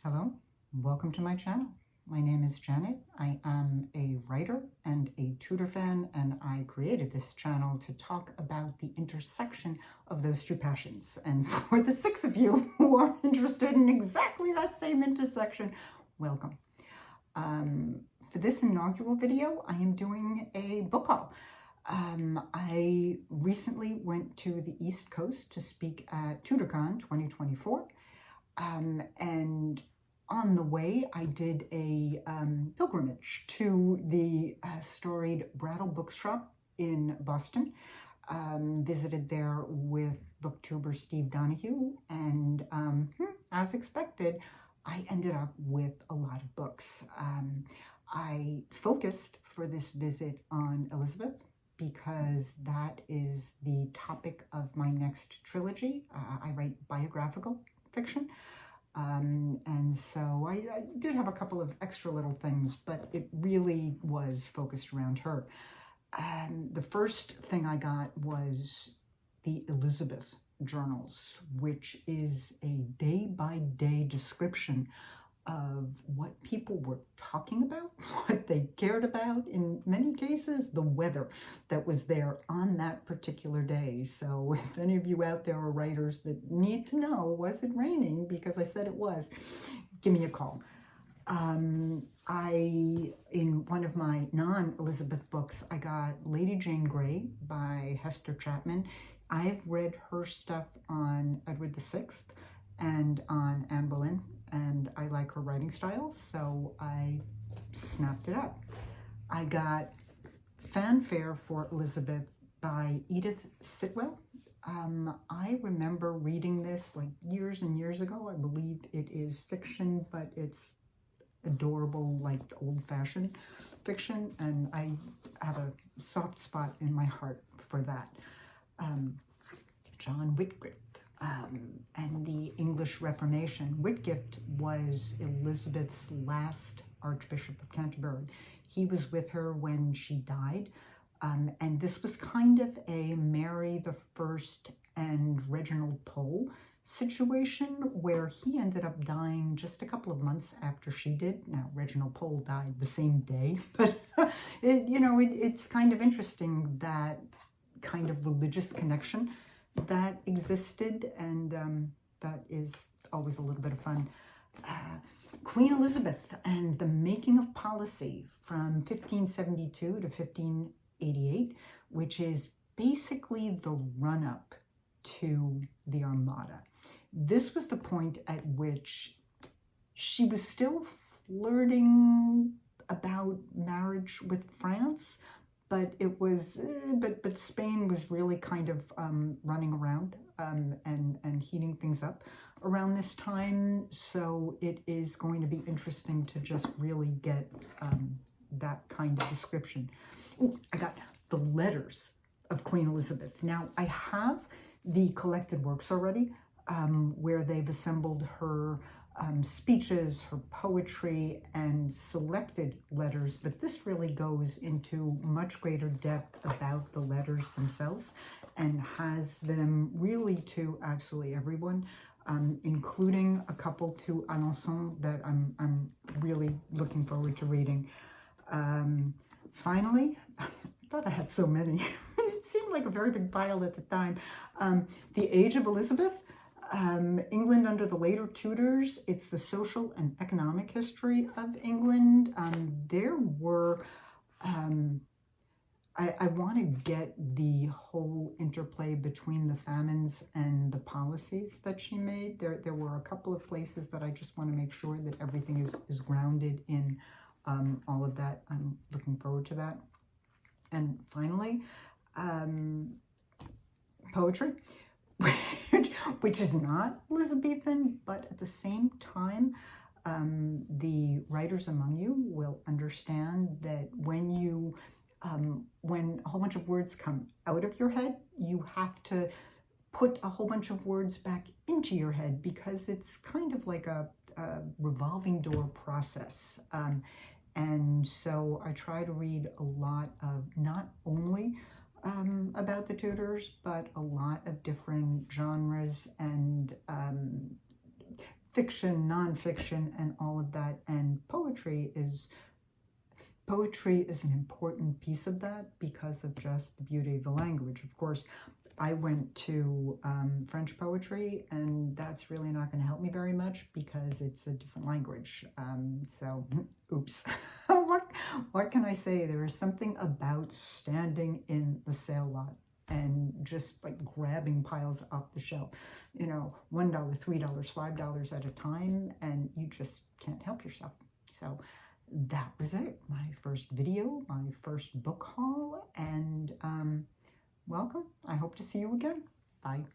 Hello, welcome to my channel. My name is Janet. I am a writer and a Tudor fan, and I created this channel to talk about the intersection of those two passions. And for the 6 of you who are interested in exactly that same intersection, welcome. For this inaugural video, I am doing a book haul. I recently went to the East Coast to speak at TudorCon 2024. And on the way, I did a pilgrimage to the storied Brattle Bookshop in Boston. Visited there with booktuber Steve Donahue, and as expected, I ended up with a lot of books. I focused for this visit on Elizabeth because that is the topic of my next trilogy. I write biographical fiction. And so I did have a couple of extra little things, but it really was focused around her. The first thing I got was the Elizabeth journals, which is a day-by-day description of what people were talking about, what they cared about, in many cases, the weather that was there on that particular day. So if any of you out there are writers that need to know, was it raining? Because I said it was, give me a call. In one of my non-Elizabeth books, I got Lady Jane Grey by Hester Chapman. I've read her stuff on Edward VI and on Anne Boleyn, and I like her writing style, so I snapped it up. I got Fanfare for Elizabeth by Edith Sitwell. I remember reading this like years and years ago. I believe it is fiction, but it's adorable, like old-fashioned fiction, and I have a soft spot in my heart for that. John Whitgift. And the English Reformation. Whitgift was Elizabeth's last Archbishop of Canterbury. He was with her when she died, and this was kind of a Mary I and Reginald Pole situation where he ended up dying just a couple of months after she did. Now, Reginald Pole died the same day, but it's kind of interesting, that kind of religious connection that existed, and that is always a little bit of fun. Queen Elizabeth and the Making of Policy from 1572 to 1588, which is basically the run-up to the Armada. This was the point at which she was still flirting about marriage with France, but it was, but Spain was really kind of running around and heating things up around this time. So it is going to be interesting to just really get that kind of description. Ooh, I got the letters of Queen Elizabeth. Now, I have the collected works already, where they've assembled her speeches, her poetry, and selected letters, but this really goes into much greater depth about the letters themselves and has them really to absolutely everyone, including a couple to Alençon that I'm really looking forward to reading. Finally, I thought I had so many. It seemed like a very big pile at the time. The Age of Elizabeth, England under the later Tudors. It's the social and economic history of England. There were, I want to get the whole interplay between the famines and the policies that she made. There were a couple of places that I just want to make sure that everything is grounded in all of that. I'm looking forward to that. And finally, poetry, which is not Elizabethan, but at the same time, the writers among you will understand that when a whole bunch of words come out of your head, you have to put a whole bunch of words back into your head, because it's kind of like a revolving door process. And so I try to read a lot of not only about the Tudors, but a lot of different genres and fiction, nonfiction, and all of that. And poetry is an important piece of that because of just the beauty of the language. Of course, I went to French poetry, and that's really not going to help me very much because it's a different language. So, oops. What can I say? There is something about standing in the sale lot and just like grabbing piles off the shelf, you know, $1, $3, $5 at a time, and you just can't help yourself. So that was it. My first video, my first book haul, and welcome. I hope to see you again. Bye.